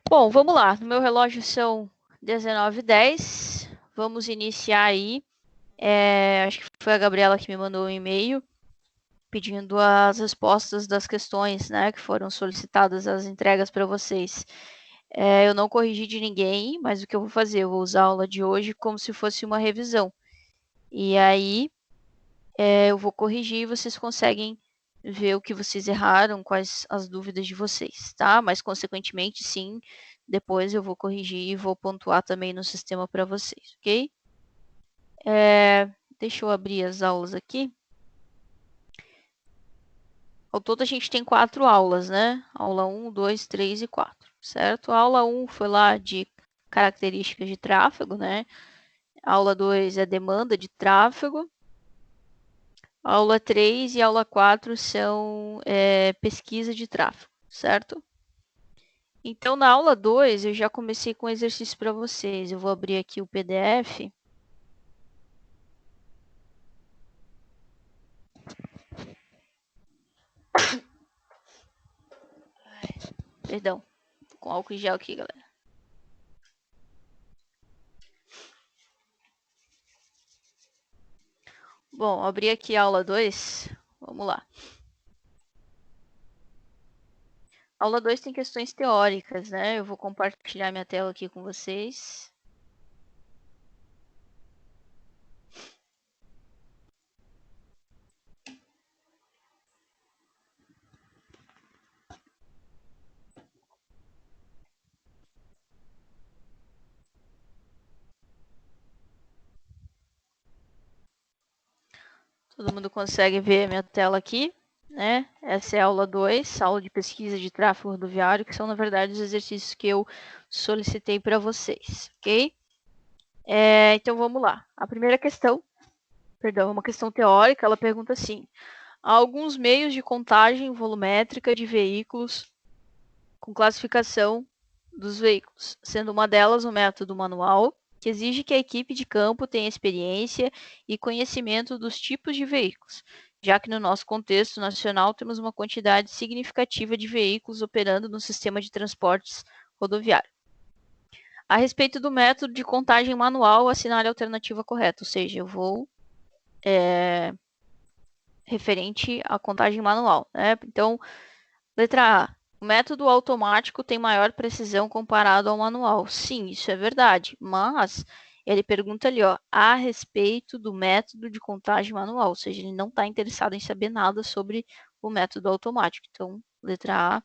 Bom, vamos lá. No meu relógio são 19h10. Vamos iniciar aí. Acho que foi a Gabriela que me mandou um e-mail pedindo as respostas das questões, né, que foram solicitadas as entregas para vocês. Eu não corrigi de ninguém, mas o que eu vou fazer? Eu vou usar a aula de hoje como se fosse uma revisão. E aí eu vou corrigir e vocês conseguem ver o que vocês erraram, quais as dúvidas de vocês, tá? Mas, consequentemente, sim, depois eu vou corrigir e vou pontuar também no sistema para vocês, ok? Deixa eu abrir as aulas aqui. Ao todo, a gente tem 4 aulas, né? Aula 1, 2, 3 e 4, certo? A aula 1 foi lá de características de tráfego, né? A aula 2 é demanda de tráfego. A aula 3 e a aula 4 são pesquisa de tráfego, certo? Então, na aula 2, eu já comecei com um exercício para vocês. Eu vou abrir aqui o PDF. Perdão, com álcool em gel aqui, galera. Bom, abri aqui a aula 2. Vamos lá. A aula 2 tem questões teóricas, né? Eu vou compartilhar minha tela aqui com vocês. Todo mundo consegue ver a minha tela aqui, né? Essa é a aula 2, aula de pesquisa de tráfego rodoviário, que são, na verdade, os exercícios que eu solicitei para vocês, ok? Então, vamos lá. A primeira questão, perdão, é uma questão teórica, ela pergunta assim: há alguns meios de contagem volumétrica de veículos com classificação dos veículos, sendo uma delas o método manual, que exige que a equipe de campo tenha experiência e conhecimento dos tipos de veículos, já que no nosso contexto nacional temos uma quantidade significativa de veículos operando no sistema de transportes rodoviário. A respeito do método de contagem manual, assinale a alternativa correta, ou seja, eu vou referente à contagem manual, né? Então, letra A. O método automático tem maior precisão comparado ao manual. Sim, isso é verdade, mas ele pergunta ali, ó, a respeito do método de contagem manual, ou seja, ele não está interessado em saber nada sobre o método automático. Então, letra A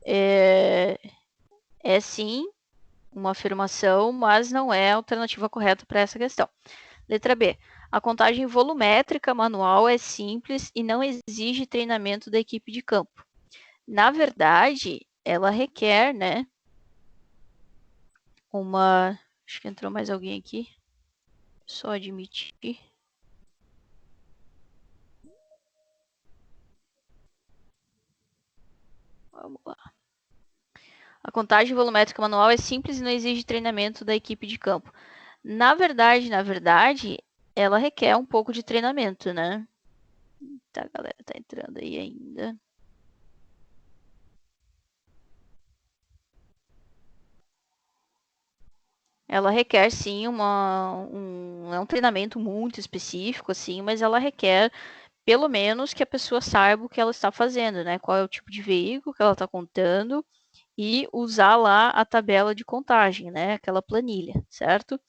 é sim uma afirmação, mas não é a alternativa correta para essa questão. Letra B. A contagem volumétrica manual é simples e não exige treinamento da equipe de campo. Na verdade, ela requer, né, uma... Acho que entrou mais alguém aqui. Só admitir. Vamos lá. A contagem volumétrica manual é simples e não exige treinamento da equipe de campo. Na verdade, ela requer um pouco de treinamento, né? Tá, a galera tá entrando aí ainda. Ela requer, sim, é um treinamento muito específico, assim, mas ela requer, pelo menos, que a pessoa saiba o que ela está fazendo, né? Qual é o tipo de veículo que ela está contando e usar lá a tabela de contagem, né? Aquela planilha, certo?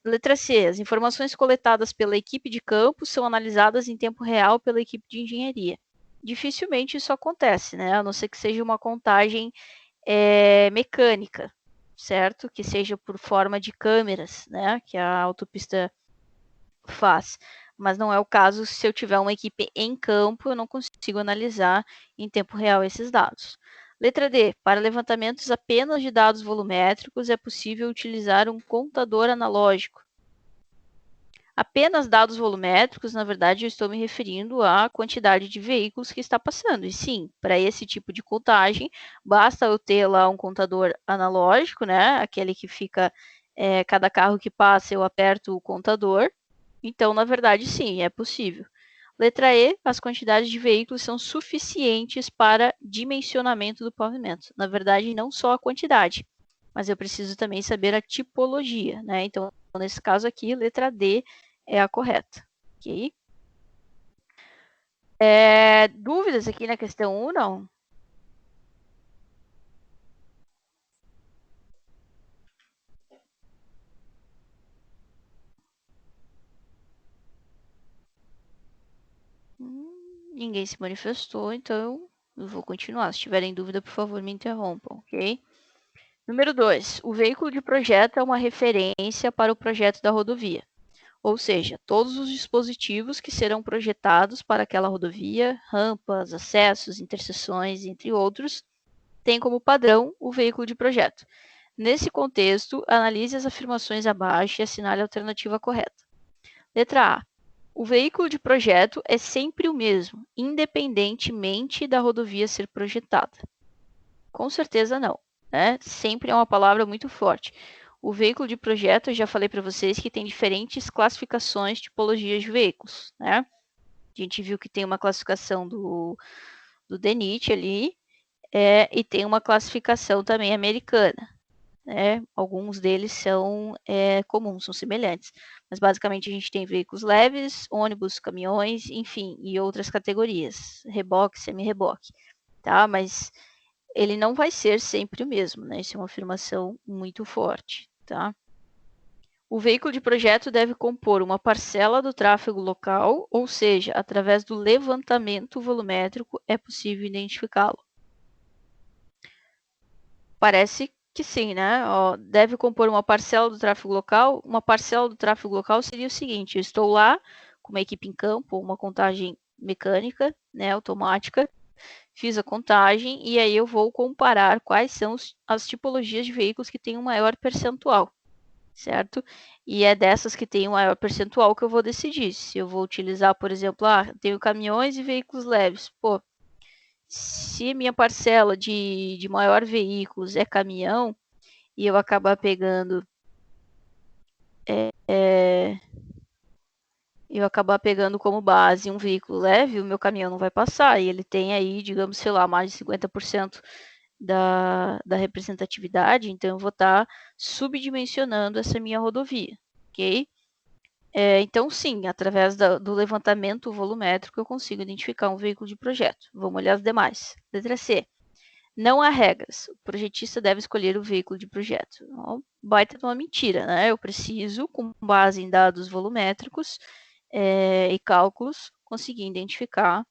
Letra C. As informações coletadas pela equipe de campo são analisadas em tempo real pela equipe de engenharia. Dificilmente isso acontece, né? A não ser que seja uma contagem mecânica, certo? Que seja por forma de câmeras, né? Que a autopista faz. Mas não é o caso se eu tiver uma equipe em campo, eu não consigo analisar em tempo real esses dados. Letra D. Para levantamentos apenas de dados volumétricos, é possível utilizar um contador analógico. Apenas dados volumétricos, na verdade, eu estou me referindo à quantidade de veículos que está passando. E sim, para esse tipo de contagem, basta eu ter lá um contador analógico, né? Aquele que fica, cada carro que passa, eu aperto o contador. Então, na verdade, sim, é possível. Letra E, as quantidades de veículos são suficientes para dimensionamento do pavimento. Na verdade, não só a quantidade, mas eu preciso também saber a tipologia, né? Então, nesse caso aqui, letra D é a correta, ok? Dúvidas aqui na questão 1, não? Ninguém se manifestou, então eu vou continuar. Se tiverem dúvida, por favor, me interrompam, ok? Número 2. O veículo de projeto é uma referência para o projeto da rodovia. Ou seja, todos os dispositivos que serão projetados para aquela rodovia, rampas, acessos, interseções, entre outros, têm como padrão o veículo de projeto. Nesse contexto, analise as afirmações abaixo e assinale a alternativa correta. Letra A. O veículo de projeto é sempre o mesmo, independentemente da rodovia ser projetada. Com certeza não, né? Sempre é uma palavra muito forte. O veículo de projeto, eu já falei para vocês que tem diferentes classificações, tipologias de veículos, né? A gente viu que tem uma classificação do DENIT ali, e tem uma classificação também americana, né? Alguns deles são comuns, são semelhantes. Mas basicamente a gente tem veículos leves, ônibus, caminhões, enfim, e outras categorias, reboque, semi-reboque, tá? Mas ele não vai ser sempre o mesmo, né? Isso é uma afirmação muito forte, tá? O veículo de projeto deve compor uma parcela do tráfego local, ou seja, através do levantamento volumétrico é possível identificá-lo. Parece que sim, né? Ó, deve compor uma parcela do tráfego local. Uma parcela do tráfego local seria o seguinte: eu estou lá com uma equipe em campo, uma contagem mecânica, né, automática, fiz a contagem e aí eu vou comparar quais são as tipologias de veículos que têm um maior percentual, certo? E é dessas que tem um maior percentual que eu vou decidir. Se eu vou utilizar, por exemplo, tenho caminhões e veículos leves. Pô, se minha parcela de maior veículos é caminhão e eu acabar pegando como base um veículo leve, o meu caminhão não vai passar. E ele tem aí, digamos, sei lá, mais de 50% da representatividade, então eu vou estar subdimensionando essa minha rodovia, ok? Então, sim, através do levantamento volumétrico eu consigo identificar um veículo de projeto. Vamos olhar as demais. Letra C. Não há regras. O projetista deve escolher o veículo de projeto. Baita de uma mentira, né? Eu preciso, com base em dados volumétricos e cálculos, conseguir identificar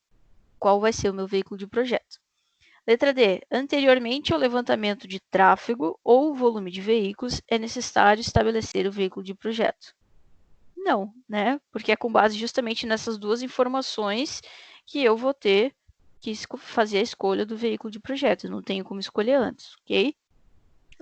qual vai ser o meu veículo de projeto. Letra D. Anteriormente ao levantamento de tráfego ou volume de veículos, é necessário estabelecer o veículo de projeto. Não, né? Porque é com base justamente nessas duas informações que eu vou ter que fazer a escolha do veículo de projeto. Eu não tenho como escolher antes, ok?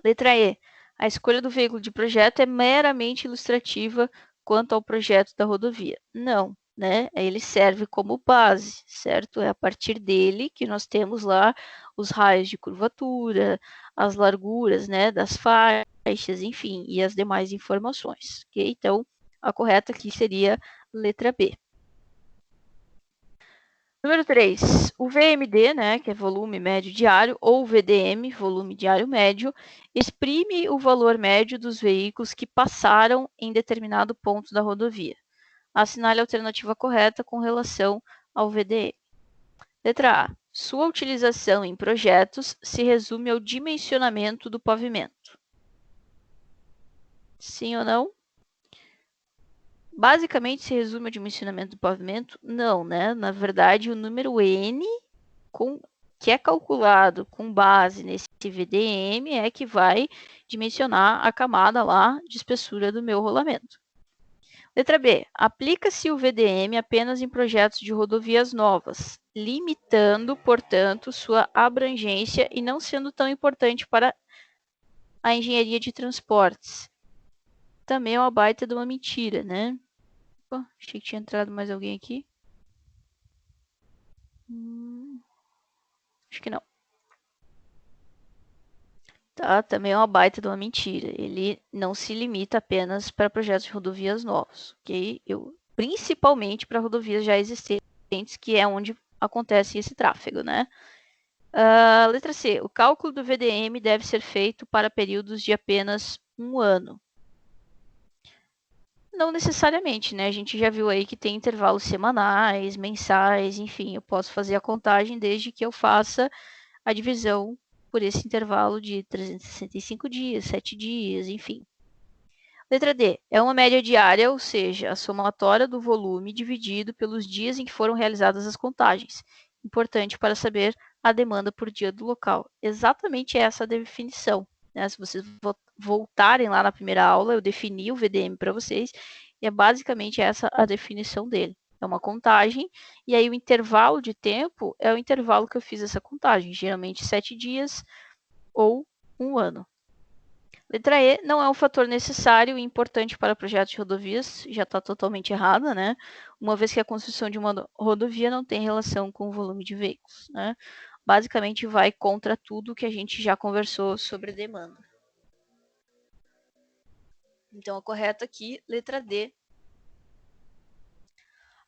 Letra E. A escolha do veículo de projeto é meramente ilustrativa quanto ao projeto da rodovia. Não, né? Ele serve como base, certo? É a partir dele que nós temos lá os raios de curvatura, as larguras, né, das faixas, enfim, e as demais informações, ok? Então, a correta aqui seria letra B. Número 3, o VMD, né, que é volume médio diário, ou VDM, volume diário médio, exprime o valor médio dos veículos que passaram em determinado ponto da rodovia. Assinale a alternativa correta com relação ao VDM. Letra A. Sua utilização em projetos se resume ao dimensionamento do pavimento. Sim ou não? Basicamente se resume ao dimensionamento do pavimento? Não, né? Na verdade, o número N, que é calculado com base nesse VDM, é que vai dimensionar a camada lá de espessura do meu rolamento. Letra B. Aplica-se o VDM apenas em projetos de rodovias novas, limitando, portanto, sua abrangência e não sendo tão importante para a engenharia de transportes. Também é uma baita de uma mentira, né? Opa, achei que tinha entrado mais alguém aqui. Acho que não. Tá, também é uma baita de uma mentira. Ele não se limita apenas para projetos de rodovias novos, ok? Principalmente para rodovias já existentes clientes, que é onde acontece esse tráfego, né? Letra C. O cálculo do VDM deve ser feito para períodos de apenas um ano. Não necessariamente, né? A gente já viu aí que tem intervalos semanais, mensais, enfim, eu posso fazer a contagem desde que eu faça a divisão por esse intervalo de 365 dias, 7 dias, enfim. Letra D. É uma média diária, ou seja, a somatória do volume dividido pelos dias em que foram realizadas as contagens. Importante para saber a demanda por dia do local. Exatamente essa a definição. Né? Se vocês voltarem lá na primeira aula, eu defini o VDM para vocês e é basicamente essa a definição dele. É uma contagem, e aí o intervalo de tempo é o intervalo que eu fiz essa contagem, geralmente 7 dias ou um ano. Letra E, não é um fator necessário e importante para projetos de rodovias, já está totalmente errada, né? Uma vez que a construção de uma rodovia não tem relação com o volume de veículos, né? Basicamente vai contra tudo que a gente já conversou sobre demanda. Então a correta aqui, letra D.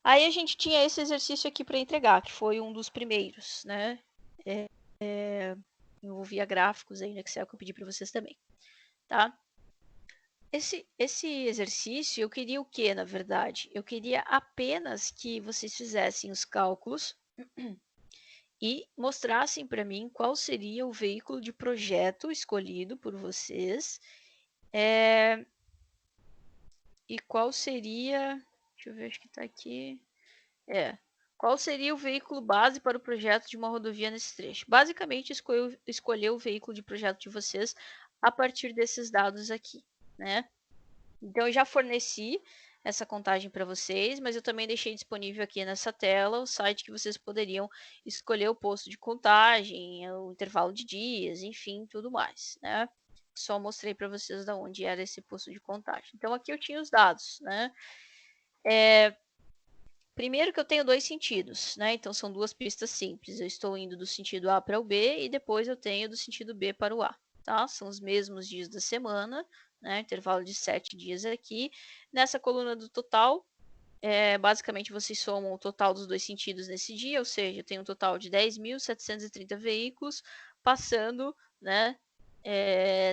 Aí a gente tinha esse exercício aqui para entregar, que foi um dos primeiros, né? Envolvia gráficos aí no Excel que eu pedi para vocês também, tá? Esse exercício, eu queria o quê, na verdade? Eu queria apenas que vocês fizessem os cálculos e mostrassem para mim qual seria o veículo de projeto escolhido por vocês e qual seria... Deixa eu ver, acho que está aqui... Qual seria o veículo base para o projeto de uma rodovia nesse trecho? Basicamente, escolher o veículo de projeto de vocês a partir desses dados aqui, né? Então, eu já forneci essa contagem para vocês, mas eu também deixei disponível aqui nessa tela o site que vocês poderiam escolher o posto de contagem, o intervalo de dias, enfim, tudo mais, né? Só mostrei para vocês de onde era esse posto de contagem. Então, aqui eu tinha os dados, né? Primeiro que eu tenho dois sentidos, né? Então, são duas pistas simples. Eu estou indo do sentido A para o B e depois eu tenho do sentido B para o A, tá? São os mesmos dias da semana, né? Intervalo de 7 dias aqui. Nessa coluna do total, basicamente vocês somam o total dos dois sentidos nesse dia, ou seja, tem um total de 10.730 veículos passando, né?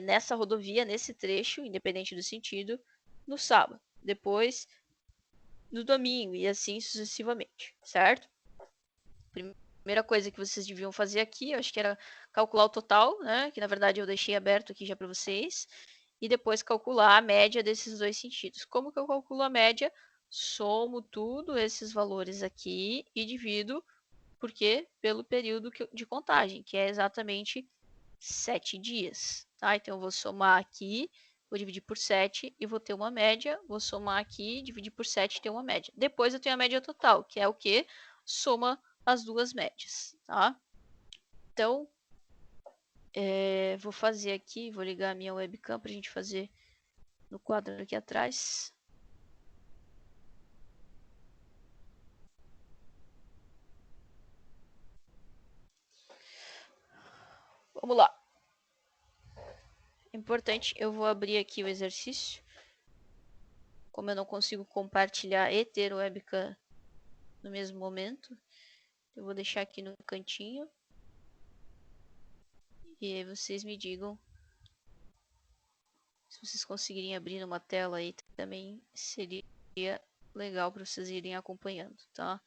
Nessa rodovia, nesse trecho, independente do sentido, no sábado. Depois no domingo e assim sucessivamente, certo? Primeira coisa que vocês deviam fazer aqui, eu acho que era calcular o total, né? Que na verdade eu deixei aberto aqui já para vocês. E depois calcular a média desses dois sentidos. Como que eu calculo a média? Somo tudo esses valores aqui e divido, por quê? Pelo período de contagem, que é exatamente 7 dias. Tá? Então eu vou somar aqui, vou dividir por 7 e vou ter uma média. Vou somar aqui, dividir por 7 e ter uma média. Depois eu tenho a média total, que é o que? Soma as duas médias, tá? Então, vou fazer aqui, vou ligar a minha webcam para a gente fazer no quadro aqui atrás. Vamos lá. Importante, eu vou abrir aqui o exercício. Como eu não consigo compartilhar e ter o webcam no mesmo momento, eu vou deixar aqui no cantinho. E aí vocês me digam se vocês conseguirem abrir numa tela aí também seria legal para vocês irem acompanhando, tá?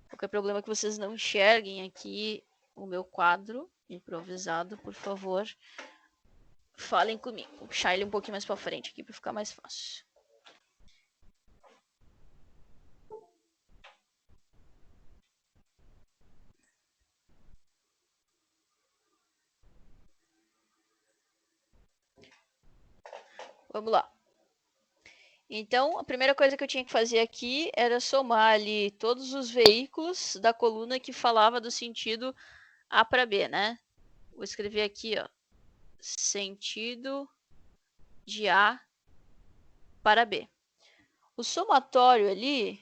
Qualquer problema que vocês não enxerguem aqui o meu quadro improvisado, por favor, falem comigo. Vou puxar ele um pouquinho mais para frente aqui para ficar mais fácil. Vamos lá. Então, a primeira coisa que eu tinha que fazer aqui era somar ali todos os veículos da coluna que falava do sentido A para B, né? Vou escrever aqui, ó, sentido de A para B. O somatório ali,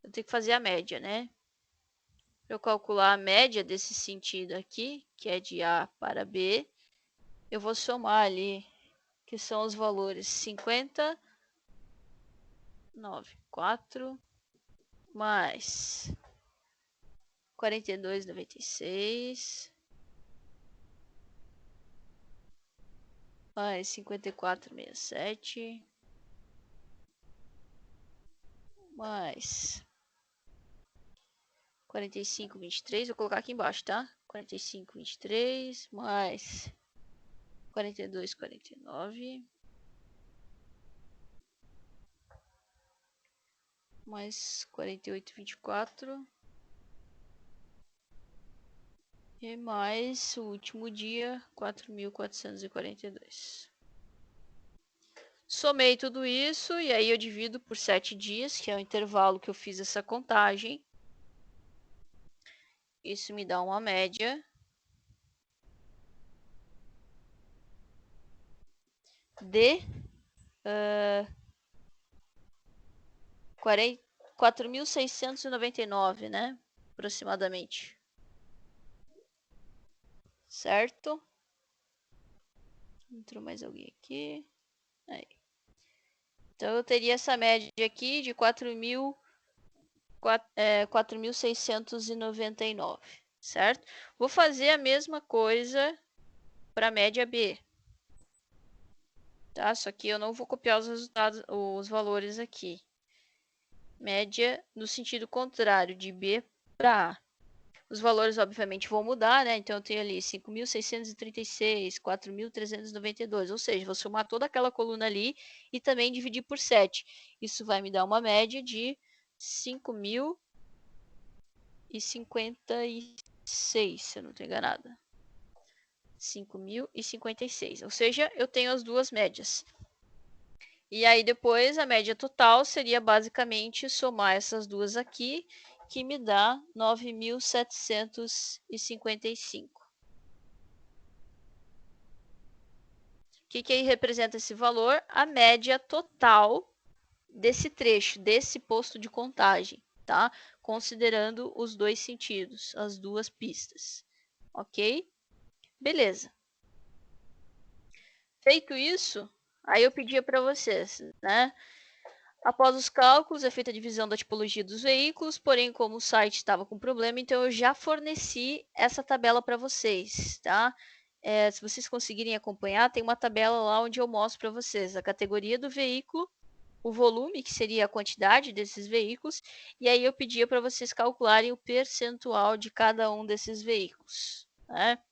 eu tenho que fazer a média, né? Para eu calcular a média desse sentido aqui, que é de A para B, eu vou somar ali, que são os valores 50, 9, 4, mais 42,96 mais 54,67 mais 45,23, vou colocar aqui embaixo, tá? 45,23 mais 42,49 mais 48,24 e mais o último dia, 4.442. Somei tudo isso e aí eu divido por 7 dias, que é o intervalo que eu fiz essa contagem. Isso me dá uma média de 4.699, né? Aproximadamente. Certo? Entrou mais alguém aqui. Aí. Então, eu teria essa média aqui de 4.699, certo? Vou fazer a mesma coisa para a média B. Tá? Só que eu não vou copiar os resultados, os valores aqui. Média no sentido contrário, de B para A. Os valores, obviamente, vão mudar, né? Então, eu tenho ali 5.636, 4.392. Ou seja, vou somar toda aquela coluna ali e também dividir por 7. Isso vai me dar uma média de 5.056, se eu não estou enganada. 5.056. Ou seja, eu tenho as duas médias. E aí, depois, a média total seria basicamente somar essas duas aqui, que me dá 9.755. O que aí representa esse valor? A média total desse trecho, desse posto de contagem, tá? Considerando os dois sentidos, as duas pistas. Ok? Beleza. Feito isso, aí eu pedia para vocês, né? Após os cálculos, é feita a divisão da tipologia dos veículos, porém, como o site estava com problema, então eu já forneci essa tabela para vocês, tá? Se vocês conseguirem acompanhar, tem uma tabela lá onde eu mostro para vocês a categoria do veículo, o volume, que seria a quantidade desses veículos, e aí eu pedia para vocês calcularem o percentual de cada um desses veículos, né?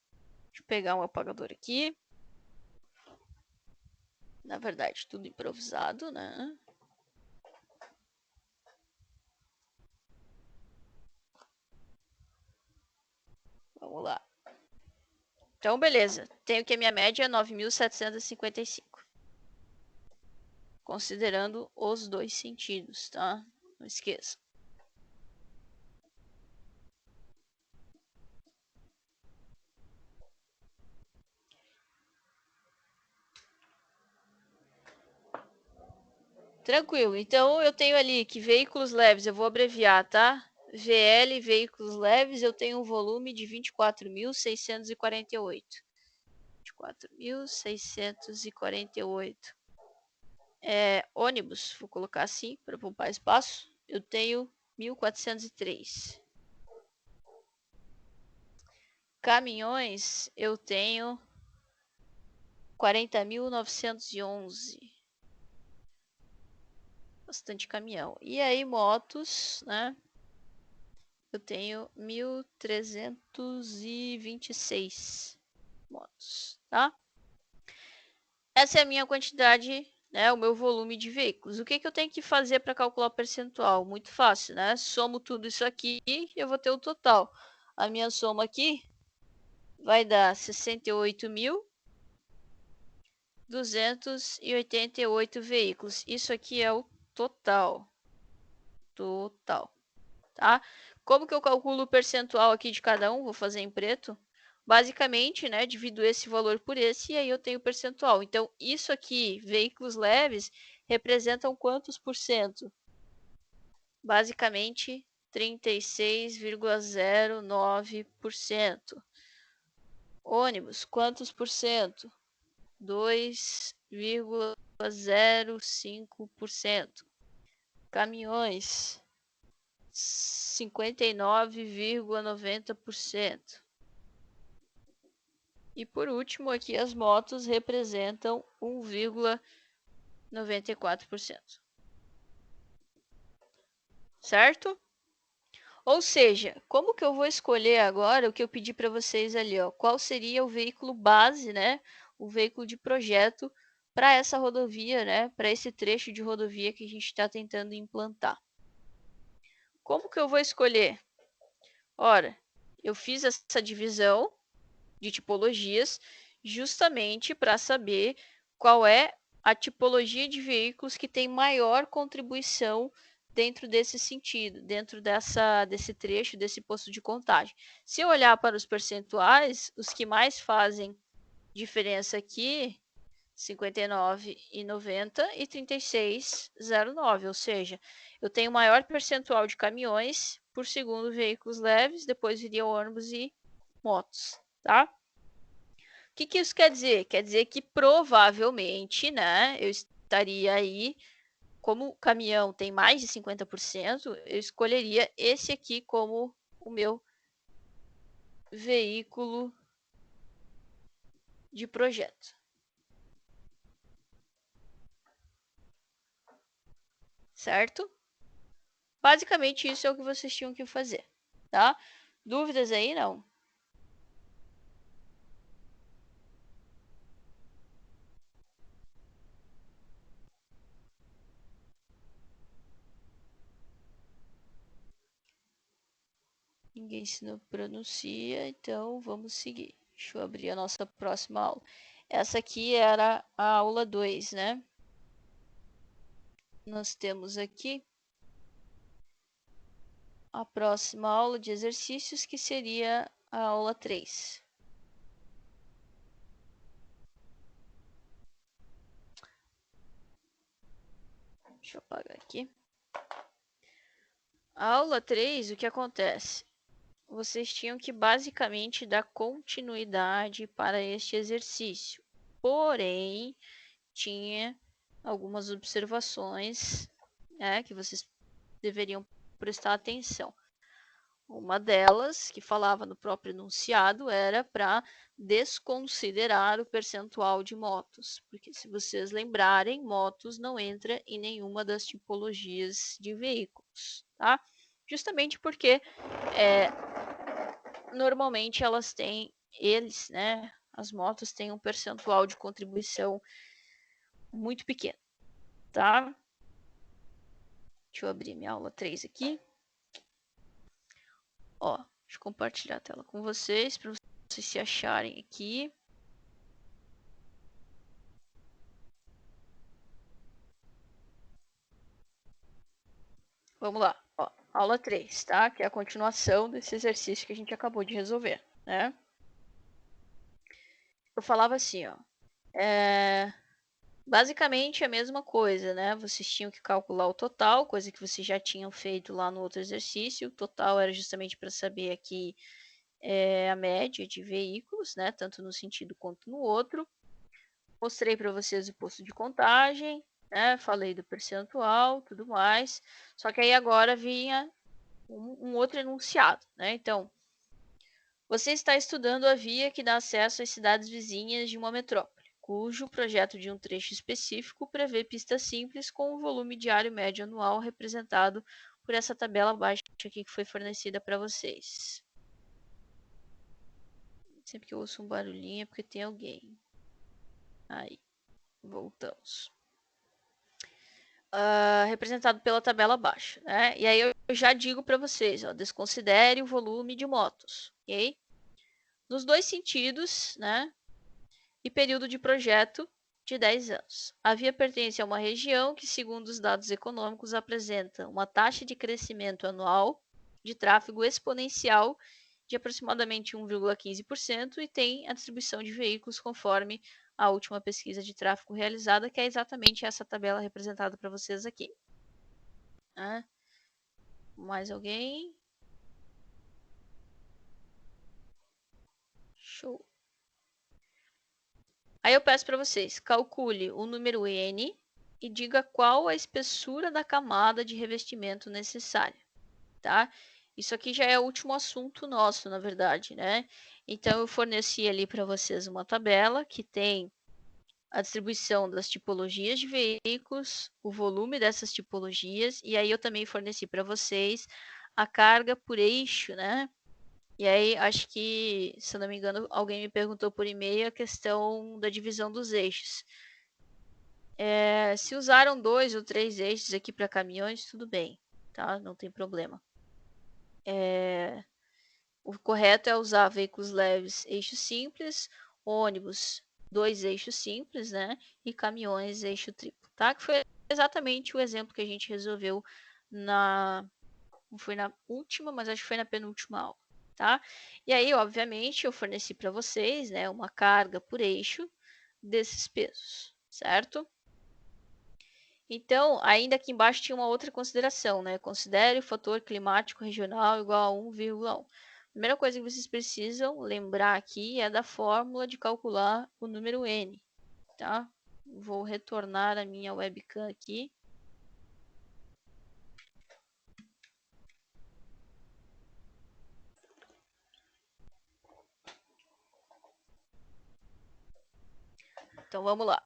Deixa eu pegar um apagador aqui. Na verdade, tudo improvisado, né? Vamos lá. Então, beleza. Tenho que a minha média é 9.755. Considerando os dois sentidos, tá? Não esqueça. Tranquilo. Então, eu tenho ali que veículos leves, eu vou abreviar, tá? VL, veículos leves, eu tenho um volume de 24.648. 24.648. Ônibus, vou colocar assim para poupar espaço. Eu tenho 1.403. Caminhões, eu tenho 40.911. Bastante caminhão. E aí, motos, né? Eu tenho 1.326 motos, tá? Essa é a minha quantidade, né? O meu volume de veículos. O que eu tenho que fazer para calcular o percentual? Muito fácil, né? Somo tudo isso aqui e eu vou ter o total. A minha soma aqui vai dar 68.288 veículos. Isso aqui é o total. Tá? Como que eu calculo o percentual aqui de cada um? Vou fazer em preto. Basicamente, né, divido esse valor por esse e aí eu tenho o percentual. Então, isso aqui, veículos leves, representam quantos por cento? Basicamente, 36,09%. Ônibus, quantos por cento? 2,05%. Caminhões, 59,90%. E por último, aqui as motos representam 1,94%. Certo? Ou seja, como que eu vou escolher agora o que eu pedi para vocês ali, ó? Qual seria o veículo base, né? O veículo de projeto para essa rodovia, né? Para esse trecho de rodovia que a gente está tentando implantar. Como que eu vou escolher? Ora, eu fiz essa divisão de tipologias justamente para saber qual é a tipologia de veículos que tem maior contribuição dentro desse sentido, dentro desse trecho, desse posto de contagem. Se eu olhar para os percentuais, os que mais fazem diferença aqui, 59,90 e 36,09, ou seja, eu tenho maior percentual de caminhões por segundo veículos leves, depois viria ônibus e motos, tá? O que isso quer dizer? Quer dizer que provavelmente, né, eu estaria aí, como o caminhão tem mais de 50%, eu escolheria esse aqui como o meu veículo de projeto. Certo? Basicamente isso é o que vocês tinham que fazer, tá? Dúvidas aí, não? Ninguém se não pronuncia, então vamos seguir. Deixa eu abrir a nossa próxima aula. Essa aqui era a aula 2, né? Nós temos aqui a próxima aula de exercícios, que seria a aula 3. Deixa eu apagar aqui. A aula 3, o que acontece? Vocês tinham que basicamente dar continuidade para este exercício. Porém, tinha algumas observações, né, que vocês deveriam prestar atenção. Uma delas, que falava no próprio enunciado, era para desconsiderar o percentual de motos, porque se vocês lembrarem, motos não entra em nenhuma das tipologias de veículos, tá? Justamente porque normalmente eles, né, as motos têm um percentual de contribuição muito pequeno, tá? Deixa eu abrir minha aula 3 aqui. Ó, deixa eu compartilhar a tela com vocês, para vocês se acharem aqui. Vamos lá, ó, aula 3, tá? Que é a continuação desse exercício que a gente acabou de resolver, né? Eu falava assim, ó, basicamente a mesma coisa, né? Vocês tinham que calcular o total, coisa que vocês já tinham feito lá no outro exercício. O total era justamente para saber aqui a média de veículos, né? Tanto no sentido quanto no outro. Mostrei para vocês o posto de contagem, né? Falei do percentual, tudo mais. Só que aí agora vinha um outro enunciado, né? Então, você está estudando a via que dá acesso às cidades vizinhas de uma metrópole, cujo projeto de um trecho específico prevê pista simples com o volume diário médio anual representado por essa tabela abaixo aqui que foi fornecida para vocês. Sempre que eu ouço um barulhinho é porque tem alguém. Aí, voltamos. Representado pela tabela abaixo, né? E aí eu já digo para vocês, ó, desconsidere o volume de motos, ok? Nos dois sentidos, né? E período de projeto de 10 anos. A via pertence a uma região que, segundo os dados econômicos, apresenta uma taxa de crescimento anual de tráfego exponencial de aproximadamente 1,15% e tem a distribuição de veículos conforme a última pesquisa de tráfego realizada, que é exatamente essa tabela representada para vocês aqui. Mais alguém? Show. Aí eu peço para vocês, calcule o número N e diga qual a espessura da camada de revestimento necessária. tá? Isso aqui já é o último assunto nosso, na verdade, né? Então, eu forneci ali para vocês uma tabela que tem a distribuição das tipologias de veículos, o volume dessas tipologias, e aí eu também forneci para vocês a carga por eixo, né? E aí, acho que, se eu não me engano, alguém me perguntou por e-mail a questão da divisão dos eixos. Se usaram 2 ou 3 eixos aqui para caminhões, tudo bem, tá? Não tem problema. O correto é usar veículos leves, eixo simples, ônibus, 2 eixos simples, né? E caminhões, eixo triplo, tá? Que foi exatamente o exemplo que a gente resolveu não foi na última, mas acho que foi na penúltima aula, tá? E aí, obviamente, eu forneci para vocês, né, uma carga por eixo desses pesos, certo? Então, ainda aqui embaixo tinha uma outra consideração, né? Considere o fator climático regional igual a 1,1. A primeira coisa que vocês precisam lembrar aqui é da fórmula de calcular o número n, tá? Vou retornar a minha webcam aqui. Então, vamos lá.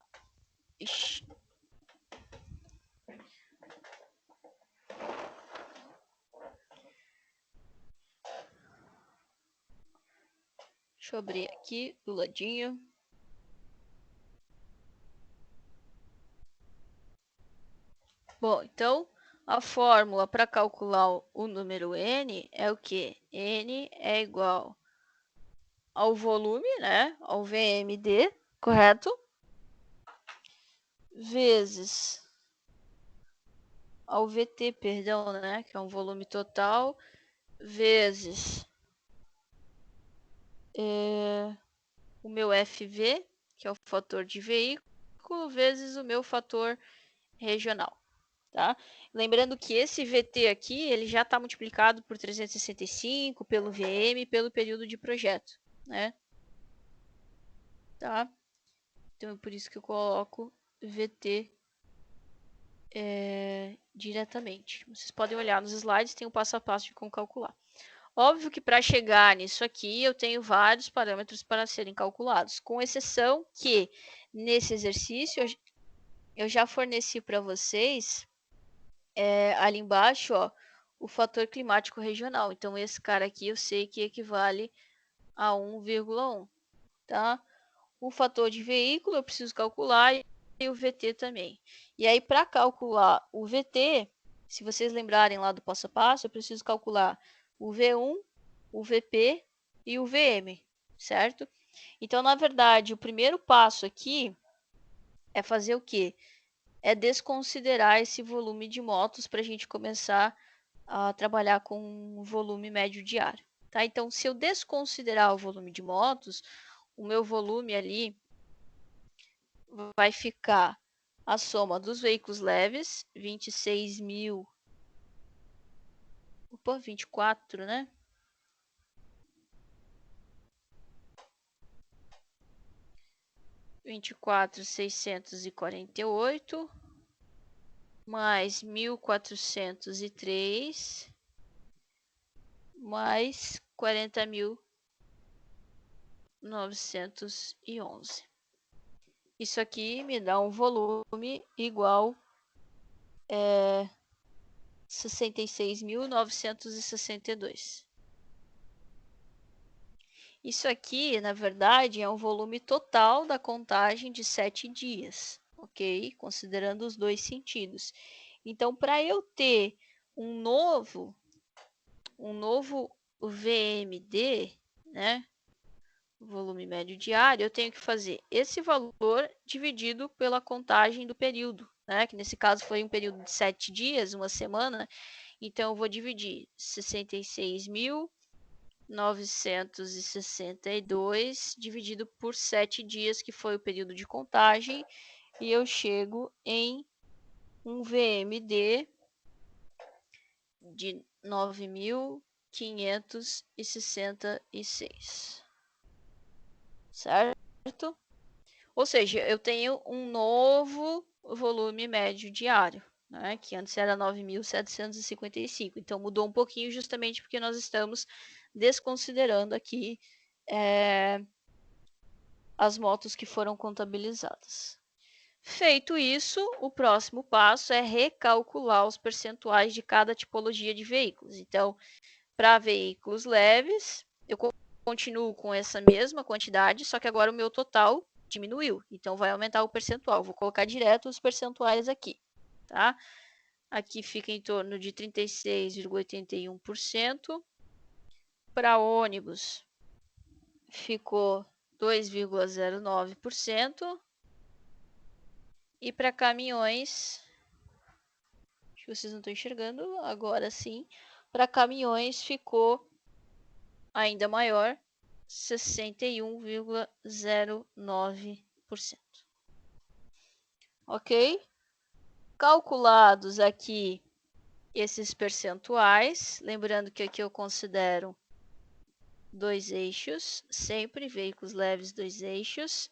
Ixi. Deixa eu abrir aqui do ladinho. Bom, então a fórmula para calcular o número n é o que? N é igual ao volume, né? Ao VMD, correto? Vezes ao VT, perdão, né? Que é um volume total, vezes o meu FV, que é o fator de veículo, vezes o meu fator regional, tá? Lembrando que esse VT aqui, ele já está multiplicado por 365, pelo VM, pelo período de projeto, né? Tá? Então, é por isso que eu coloco VT diretamente. Vocês podem olhar nos slides, tem o passo a passo de como calcular. Óbvio que para chegar nisso aqui, eu tenho vários parâmetros para serem calculados, com exceção que, nesse exercício, eu já forneci para vocês, ali embaixo, ó, o fator climático regional. Então, esse cara aqui eu sei que equivale a 1,1, tá? O fator de veículo eu preciso calcular e o VT também. E aí, para calcular o VT, se vocês lembrarem lá do passo a passo, eu preciso calcular o V1, o VP e o VM, certo? Então, na verdade, o primeiro passo aqui é fazer o quê? É desconsiderar esse volume de motos para a gente começar a trabalhar com um volume médio diário. Tá? Então, se eu desconsiderar o volume de motos, o meu volume ali vai ficar a soma dos veículos leves, 26.000. Opa, 24, né? Vinte e quatro, 648, mais 1.403, mais 40.911. Isso aqui me dá um volume igual 66.962. Isso aqui, na verdade, é um volume total da contagem de 7 dias, ok? Considerando os dois sentidos. Então, para eu ter um novo VMD, né? Volume médio diário, eu tenho que fazer esse valor dividido pela contagem do período, né? Que nesse caso foi um período de 7 dias, uma semana. Então, eu vou dividir 66.962 dividido por 7 dias, que foi o período de contagem, e eu chego em um VMD de 9.566. Certo? Ou seja, eu tenho um novo volume médio diário, né, que antes era 9.755. Então mudou um pouquinho justamente porque nós estamos desconsiderando aqui as motos que foram contabilizadas. Feito isso, o próximo passo é recalcular os percentuais de cada tipologia de veículos. Então, para veículos leves, eu continuo com essa mesma quantidade, só que agora o meu total diminuiu. Então, vai aumentar o percentual. Vou colocar direto os percentuais aqui, tá? Aqui fica em torno de 36,81%. Para ônibus, ficou 2,09%. E para caminhões, acho que vocês não estão enxergando, agora sim. Para caminhões ficou ainda maior, 61,09%. Ok? Calculados aqui esses percentuais, lembrando que aqui eu considero 2 eixos, sempre veículos leves 2 eixos.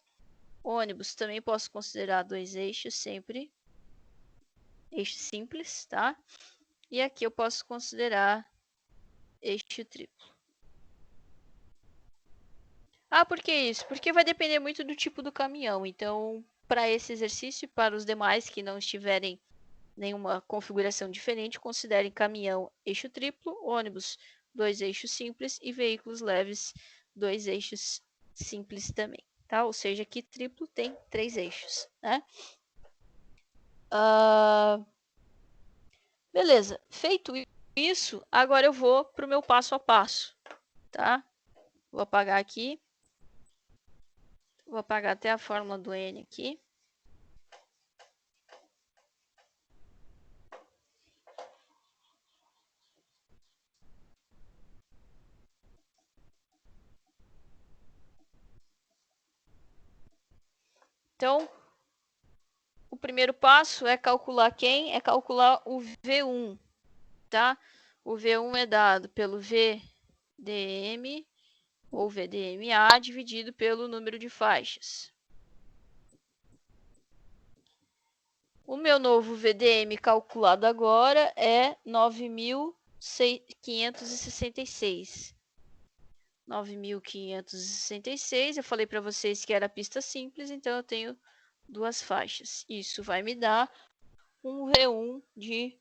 Ônibus também posso considerar 2 eixos, sempre eixo simples, tá? E aqui eu posso considerar eixo triplo. Ah, por que isso? Porque vai depender muito do tipo do caminhão. Então, para esse exercício e para os demais que não estiverem nenhuma configuração diferente, considerem caminhão eixo triplo, ônibus 2 eixos simples e veículos leves 2 eixos simples também, tá? Ou seja, aqui triplo tem 3 eixos, né? Beleza, feito isso, agora eu vou para o meu passo a passo, tá? Vou apagar aqui. Vou apagar até a fórmula do N aqui. Então, o primeiro passo é calcular quem? É calcular o V1, tá? O V1 é dado pelo VDM ou VDMA dividido pelo número de faixas. O meu novo VDM calculado agora é 9.566. 9.566, eu falei para vocês que era pista simples, então eu tenho 2 faixas. Isso vai me dar um V1 de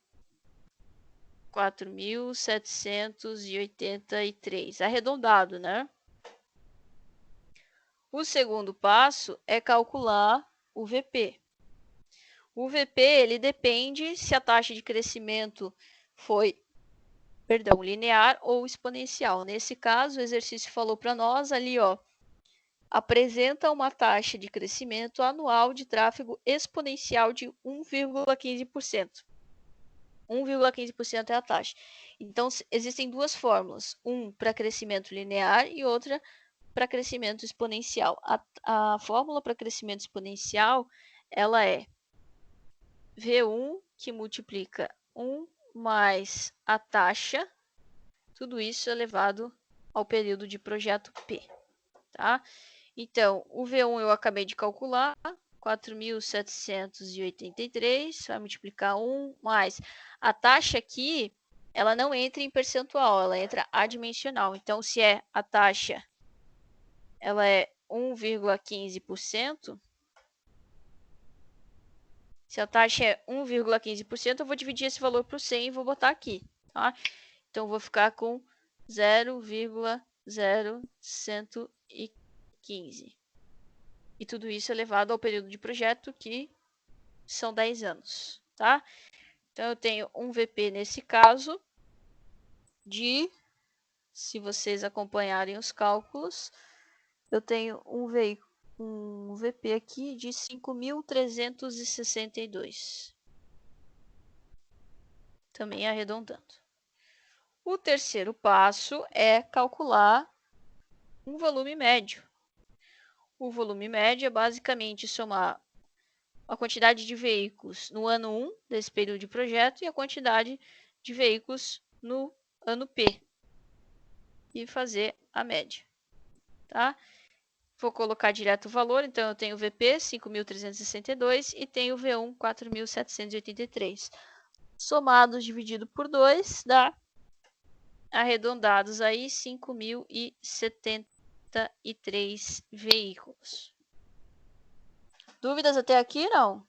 4.783, arredondado, né? O segundo passo é calcular o VP. O VP, ele depende se a taxa de crescimento foi, linear ou exponencial. Nesse caso, o exercício falou para nós ali, ó, apresenta uma taxa de crescimento anual de tráfego exponencial de 1,15%. 1,15% é a taxa. Então, existem duas fórmulas, um para crescimento linear e outra para crescimento exponencial. A fórmula para crescimento exponencial, ela é V1, que multiplica 1 mais a taxa, tudo isso elevado ao período de projeto P, tá? Então, o V1 eu acabei de calcular, 4.783, vai multiplicar 1 mais. A taxa aqui, ela não entra em percentual, ela entra adimensional. Então, se é a taxa, ela é 1,15%, se a taxa é 1,15%, eu vou dividir esse valor por 100 e vou botar aqui, tá? Então, eu vou ficar com 0,0115. E tudo isso elevado ao período de projeto, que são 10 anos, tá? Então, eu tenho um VP nesse caso de, se vocês acompanharem os cálculos, eu tenho um VP aqui de 5.362. Também arredondando. O terceiro passo é calcular um volume médio. O volume médio é basicamente somar a quantidade de veículos no ano 1 desse período de projeto e a quantidade de veículos no ano P e fazer a média, tá? Vou colocar direto o valor, então eu tenho o VP 5.362 e tenho o V1 4.783. Somados dividido por 2 dá, arredondados aí, 5.073 veículos. Dúvidas até aqui, não?